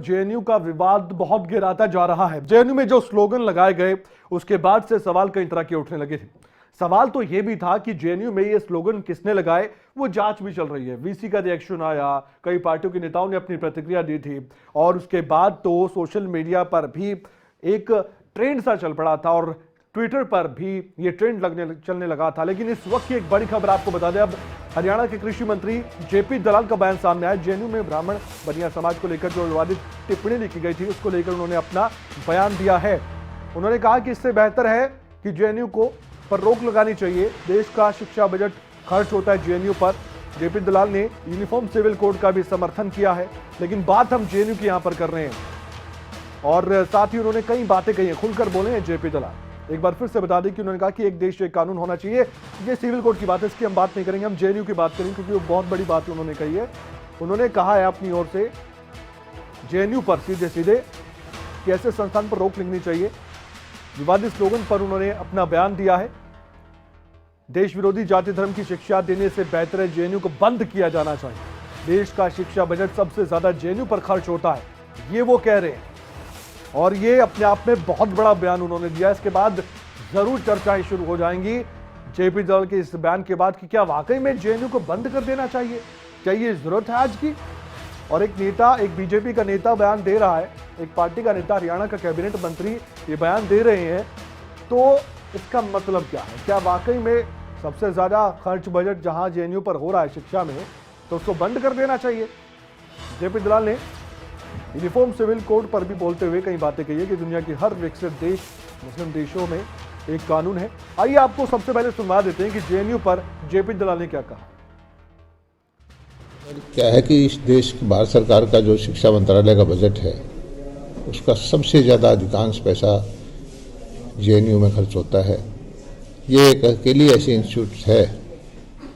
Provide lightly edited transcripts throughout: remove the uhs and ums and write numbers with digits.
JNU का विवाद बहुत गहराता जा रहा है। जेएनयू में जो स्लोगन लगाए गए उसके बाद से सवाल कई तरह के उठने लगे थे। सवाल तो यह भी था कि जेएनयू में ये स्लोगन किसने लगाए, वो जांच भी चल रही है। वीसी का रिएक्शन आया, कई पार्टियों के नेताओं ने अपनी प्रतिक्रिया दी थी और उसके बाद तो सोशल मीडिया पर भी एक ट्रेंड सा चल पड़ा था और ट्विटर पर भी ये ट्रेंड चलने लगा था। लेकिन इस वक्त की एक बड़ी खबर आपको बता दें, अब हरियाणा के कृषि मंत्री जेपी दलाल का बयान सामने आया। जेएनयू में ब्राह्मण बनिया समाज को लेकर जो विवादित टिप्पणी लिखी गई थी उसको लेकर उन्होंने अपना बयान दिया है। उन्होंने कहा कि इससे बेहतर है कि जेएनयू को पर रोक लगानी चाहिए। देश का शिक्षा बजट खर्च होता है जेएनयू पर। जेपी दलाल ने यूनिफॉर्म सिविल कोड का भी समर्थन किया है, लेकिन बात हम जेएनयू की यहां पर कर रहे हैं और साथ ही उन्होंने कई बातें कही हैं, खुलकर बोले हैं जेपी दलाल। एक बार फिर से बता दें कि उन्होंने कहा कि एक देश एक कानून होना चाहिए। ये सिविल कोड की बात है, इसकी हम बात नहीं करेंगे, हम जेएनयू की बात करेंगे क्योंकि वो बहुत बड़ी बात उन्होंने कही है। उन्होंने कहा है अपनी ओर से जेएनयू पर सीधे सीधे कि ऐसे संस्थान पर रोक लगनी चाहिए। विवादित स्लोगन पर उन्होंने अपना बयान दिया है। देश विरोधी जाति धर्म की शिक्षा देने से बेहतर है जेएनयू को बंद किया जाना चाहिए। देश का शिक्षा बजट सबसे ज्यादा जेएनयू पर खर्च होता है, ये वो कह रहे हैं और ये अपने आप में बहुत बड़ा बयान उन्होंने दिया। इसके बाद जरूर चर्चाएं शुरू हो जाएंगी जेपी दलाल के इस बयान के बाद कि क्या वाकई में जेएनयू को बंद कर देना चाहिए, क्या ये जरूरत है आज की। और एक नेता, एक बीजेपी का नेता बयान दे रहा है, एक पार्टी का नेता, हरियाणा का कैबिनेट मंत्री ये बयान दे रहे हैं, तो इसका मतलब क्या है। क्या वाकई में सबसे ज्यादा खर्च बजट जहां जेएनयू पर हो रहा है शिक्षा में, तो उसको बंद कर देना चाहिए। जेपी दलाल ने यूनिफॉर्म सिविल कोड पर भी बोलते हुए कई बातें कही है कि दुनिया की हर विकसित देश, मुस्लिम देशों में एक कानून है। आइए आपको सबसे पहले सुनवा देते हैं कि जेएनयू पर जेपी दलाल ने क्या कहा। क्या है कि इस देश की भारत सरकार का जो शिक्षा मंत्रालय का बजट है उसका सबसे ज़्यादा अधिकांश पैसा जेएनयू में खर्च होता है। ये एक अकेली ऐसी इंस्टीट्यूट है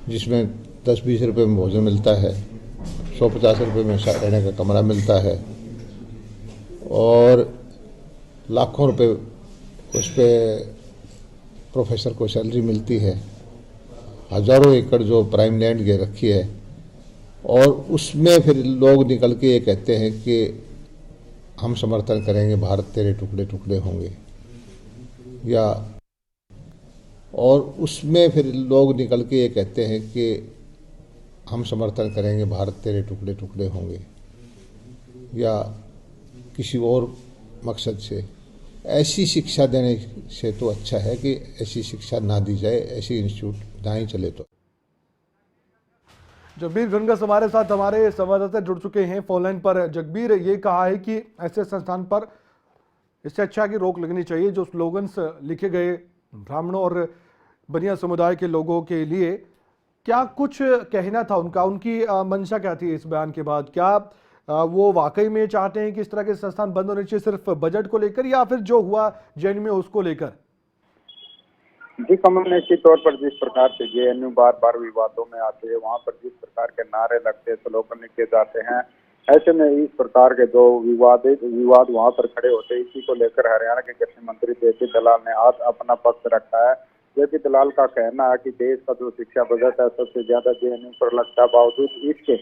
जिसमें 10-20 रुपये में भोजन मिलता है, 150 रुपये में रहने का कमरा मिलता है और लाखों रुपए उस पर प्रोफेसर को सैलरी मिलती है। हज़ारों एकड़ जो प्राइम लैंड ले रखी है और उसमें फिर लोग निकल के ये कहते हैं कि हम समर्थन करेंगे, भारत तेरे टुकड़े टुकड़े होंगे, या और उसमें फिर लोग निकल के ये कहते हैं कि हम समर्थन करेंगे, भारत तेरे टुकड़े टुकड़े होंगे, या किसी और मकसद से। ऐसी शिक्षा देने से तो अच्छा है कि ऐसी शिक्षा ना दी जाए, ऐसी इंस्टीट्यूट ना ही चले। तो जगबीर घनघस हमारे साथ, हमारे संवाददाता जुड़ चुके हैं फोन लाइन पर। जगबीर, ये कहा है कि ऐसे संस्थान पर इससे अच्छा की रोक लगनी चाहिए। जो स्लोगन्स लिखे गए ब्राह्मणों और बनिया समुदाय के लोगों के लिए, क्या कुछ कहना था उनका, उनकी मंशा क्या थी इस बयान के बाद? क्या वो वाकई में चाहते हैं कि इस तरह के संस्थान बंद होने चाहिए सिर्फ बजट को लेकर, या फिर जो हुआ जेएनयू में उसको लेकर? जी कमल, निश्चित तौर पर जिस प्रकार से जेएनयू बार बार विवादों में आते हैं, वहां पर जिस प्रकार के नारे लगते हैं, स्लोगन लिखे जाते हैं, ऐसे में इस प्रकार के जो विवाद वहां पर खड़े होते हैं, इसी को लेकर हरियाणा के कृषि मंत्री जेपी दलाल ने आज अपना पक्ष रखा है। जेपी दलाल का कहना है कि देश का जो शिक्षा बजट है सबसे ज्यादा जेएनयू पर लगता है, बावजूद इसके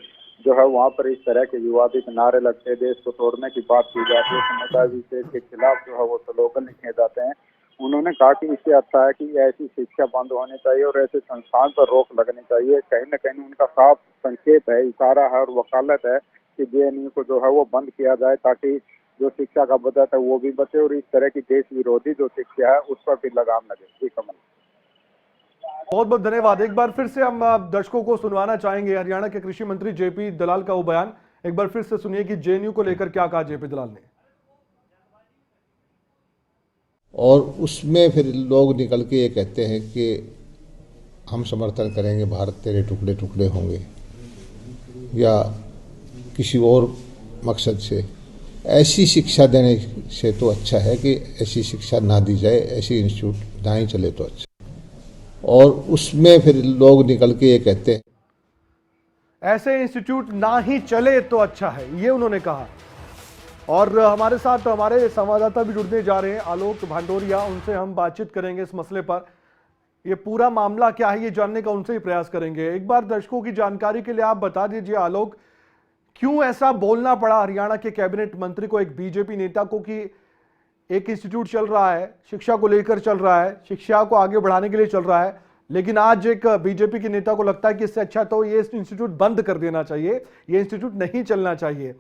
जो है वहाँ पर इस तरह के विवादित नारे लगते हैं, देश को तोड़ने की बात की जाती है, समुदाय विशेष के खिलाफ जो है वो स्लोगन लिखे जाते हैं। उन्होंने कहा कि इससे अच्छा है कि ऐसी शिक्षा बंद होनी चाहिए और ऐसे संस्थान पर रोक लगनी चाहिए। कहीं न कहीं उनका साफ संकेत है, इशारा है और वकालत है कि जेएनयू को जो है वो बंद किया जाए, ताकि जो शिक्षा का बजट है वो भी बचे और इस तरह की देश विरोधी जो शिक्षा है उस पर भी लगाम लगे। जी कमल, बहुत बहुत धन्यवाद। एक बार फिर से हम दर्शकों को सुनवाना चाहेंगे हरियाणा के कृषि मंत्री जेपी दलाल का वो बयान। एक बार फिर से सुनिए कि जेएनयू को लेकर क्या कहा जेपी दलाल ने। और उसमें फिर लोग निकल के ये कहते हैं कि हम समर्थन करेंगे, भारत तेरे टुकड़े टुकड़े होंगे, या किसी और मकसद से। ऐसी शिक्षा देने से तो अच्छा है कि ऐसी शिक्षा ना दी जाए, ऐसी इंस्टीट्यूट ना ही चले तो अच्छा। और उसमें फिर लोग निकल के ये कहते हैं ऐसे इंस्टीट्यूट ना ही चले तो अच्छा है, ये उन्होंने कहा। और हमारे साथ हमारे संवाददाता भी जुड़ने जा रहे हैं, आलोक भांडोरिया, उनसे हम बातचीत करेंगे इस मसले पर। ये पूरा मामला क्या है ये जानने का उनसे ही प्रयास करेंगे। एक बार दर्शकों की जानकारी के लिए आप बता दीजिए आलोक क्यों ऐसा बोलना पड़ा हरियाणा के कैबिनेट मंत्री को, एक बीजेपी नेता को, कि एक इंस्टीट्यूट चल रहा है, शिक्षा को लेकर चल रहा है, शिक्षा को आगे बढ़ाने के लिए चल रहा है, लेकिन आज एक बीजेपी के नेता को लगता है कि इससे अच्छा तो ये इंस्टीट्यूट बंद कर देना चाहिए, ये इंस्टीट्यूट नहीं चलना चाहिए।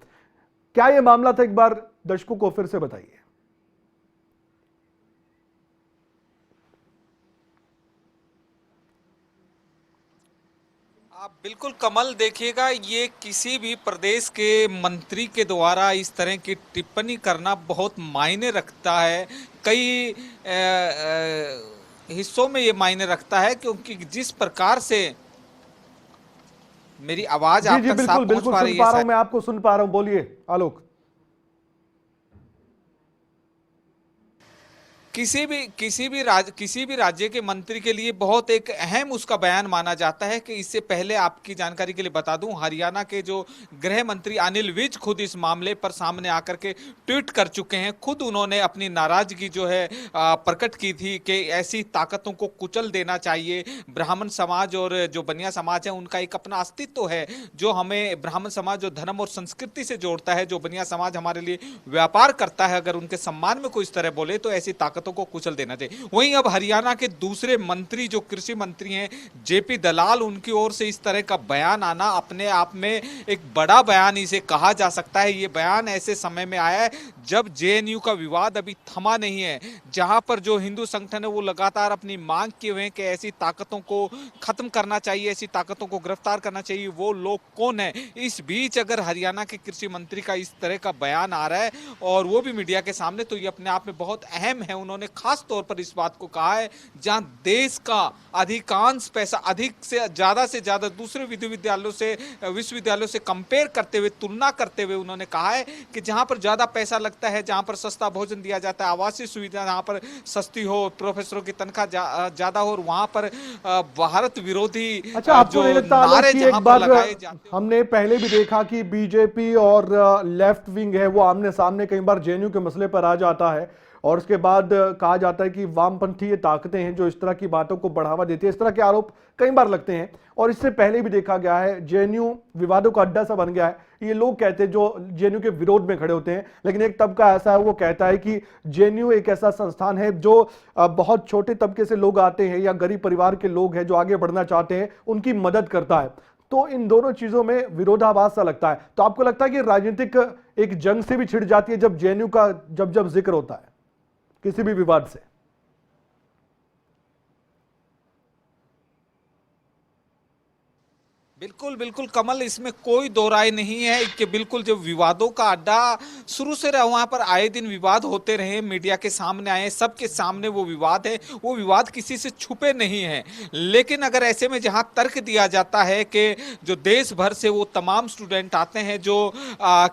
क्या ये मामला था, एक बार दर्शकों को फिर से बताइए। आप बिल्कुल कमल, देखिएगा, ये किसी भी प्रदेश के मंत्री के द्वारा इस तरह की टिप्पणी करना बहुत मायने रखता है। कई हिस्सों में ये मायने रखता है, क्योंकि जिस प्रकार से मेरी आवाज आप तक साफ पहुंच पा रही है। मैं आपको सुन पा रहा हूं, बोलिए आलोक। किसी भी राज्य के मंत्री के लिए बहुत एक अहम उसका बयान माना जाता है। कि इससे पहले आपकी जानकारी के लिए बता दूं, हरियाणा के जो गृह मंत्री अनिल विज खुद इस मामले पर सामने आकर के ट्वीट कर चुके हैं। खुद उन्होंने अपनी नाराजगी जो है प्रकट की थी कि ऐसी ताकतों को कुचल देना चाहिए। ब्राह्मण समाज और जो बनिया समाज है उनका एक अपना अस्तित्व है, जो हमें ब्राह्मण समाज जो धर्म और संस्कृति से जोड़ता है, जो बनिया समाज हमारे लिए व्यापार करता है, अगर उनके सम्मान में कोई इस तरह बोले तो ऐसी ताकतों को कुचल देना चाहिए। वहीं अब हरियाणा के दूसरे मंत्री जो कृषि मंत्री हैं जेपी दलाल, उनकी ओर से इस तरह का बयान आना अपने आप में एक बड़ा बयान इसे कहा जा सकता है। ये बयान ऐसे समय में आया है जब जेएनयू का विवाद अभी थमा नहीं है, जहां पर जो हिंदू संगठन है वो लगातार अपनी मांग किए हुए हैं कि ऐसी ताकतों को खत्म करना चाहिए, ऐसी ताकतों को गिरफ्तार करना चाहिए। वो लोग कौन है? इस बीच अगर हरियाणा के कृषि मंत्री का इस तरह का बयान आ रहा है और वो भी मीडिया के सामने, तो ये अपने आप में बहुत अहम है। उन्होंने खास तौर पर इस बात को कहा है जहां देश का अधिकांश पैसा अधिक से ज्यादा दूसरे विश्वविद्यालयों से कंपेयर करते हुए, तुलना करते हुए उन्होंने कहा है कि जहां पर ज्यादा पैसा लगता है, जहां पर सस्ता भोजन दिया जाता है, आवासीय सुविधा जहां पर सस्ती हो, प्रोफेसरों की तनख्वाह ज्यादा हो, और वहां पर भारत विरोधी जो नारे जहां पर लगाए जाते हैं। हमने पहले भी देखा कि बीजेपी और लेफ्ट विंग है वो आमने सामने कई बार जेएनयू के मसले पर आ जाता है, और उसके बाद कहा जाता है कि वामपंथी ये ताकतें हैं जो इस तरह की बातों को बढ़ावा देती है। इस तरह के आरोप कई बार लगते हैं, और इससे पहले भी देखा गया है जेएनयू विवादों का अड्डा सा बन गया है। ये लोग कहते हैं जो जेएनयू के विरोध में खड़े होते हैं, लेकिन एक तबका ऐसा है वो कहता है कि जेएनयू एक ऐसा संस्थान है जो बहुत छोटे तबके से लोग आते हैं या गरीब परिवार के लोग हैं जो आगे बढ़ना चाहते हैं, उनकी मदद करता है। तो इन दोनों चीजों में विरोधाभास सा लगता है। तो आपको लगता है कि राजनीतिक एक जंग से भी छिड़ जाती है जब जेएनयू का जब जिक्र होता है किसी भी विवाद से? बिल्कुल कमल, इसमें कोई दो राय नहीं है कि बिल्कुल जो विवादों का अड्डा शुरू से रहा, वहां पर आए दिन विवाद होते रहे, मीडिया के सामने आए, सबके सामने वो विवाद है, वो विवाद किसी से छुपे नहीं है। लेकिन अगर ऐसे में जहां तर्क दिया जाता है कि जो देश भर से वो तमाम स्टूडेंट आते हैं जो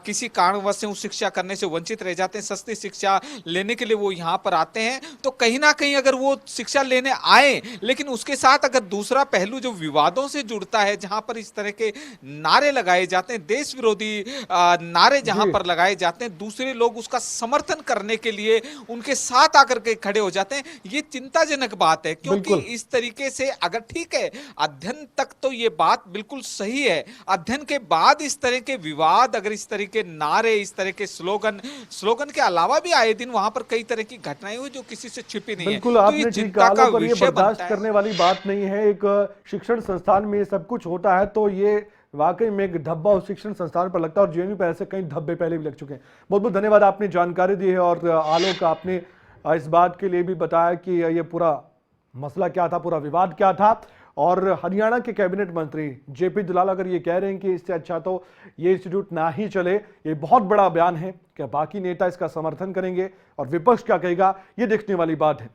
किसी कारणवश से उस शिक्षा करने से वंचित रह जाते हैं, सस्ती शिक्षा लेने के लिए वो यहाँ पर आते हैं, तो कहीं ना कहीं अगर वो शिक्षा लेने आए, लेकिन उसके साथ अगर दूसरा पहलू जो विवादों से जुड़ता है, जहां पर इस तरह के नारे लगाए जाते हैं, देश विरोधी नारे जहां पर लगाए जाते हैं, दूसरे लोग उसका समर्थन करने के लिए उनके साथ आकर के खड़े हो जाते हैं, ये चिंताजनक बात है। क्योंकि इस तरीके से अगर ठीक है अध्ययन तक तो ये बात बिल्कुल सही है, अध्ययन के बाद इस तरह के विवाद, अगर इस तरह के नारे, इस तरह के स्लोगन के अलावा भी आए दिन वहां पर कई तरह की घटनाएं हुई जो किसी से छिपी नहीं है, बिल्कुल तो आपने ये ठीक चिंता का कहा, ये विषय बर्दाश्त बनता है। करने वाली बात नहीं है। एक शिक्षण संस्थान में ये सब कुछ होता है तो ये वाकई में एक धब्बा उस शिक्षण संस्थान पर लगता है, और जेएनयू पर ऐसे कई धब्बे पहले भी लग चुके हैं। बहुत बहुत धन्यवाद, आपने जानकारी दी है, और आलोक आपने इस बात के लिए भी बताया कि ये पूरा मसला क्या था, पूरा विवाद क्या था। और हरियाणा के कैबिनेट मंत्री जेपी दलाल अगर ये कह रहे हैं कि इससे अच्छा तो ये इंस्टीट्यूट ना ही चले, ये बहुत बड़ा बयान है। क्या बाकी नेता इसका समर्थन करेंगे और विपक्ष क्या कहेगा, ये देखने वाली बात है।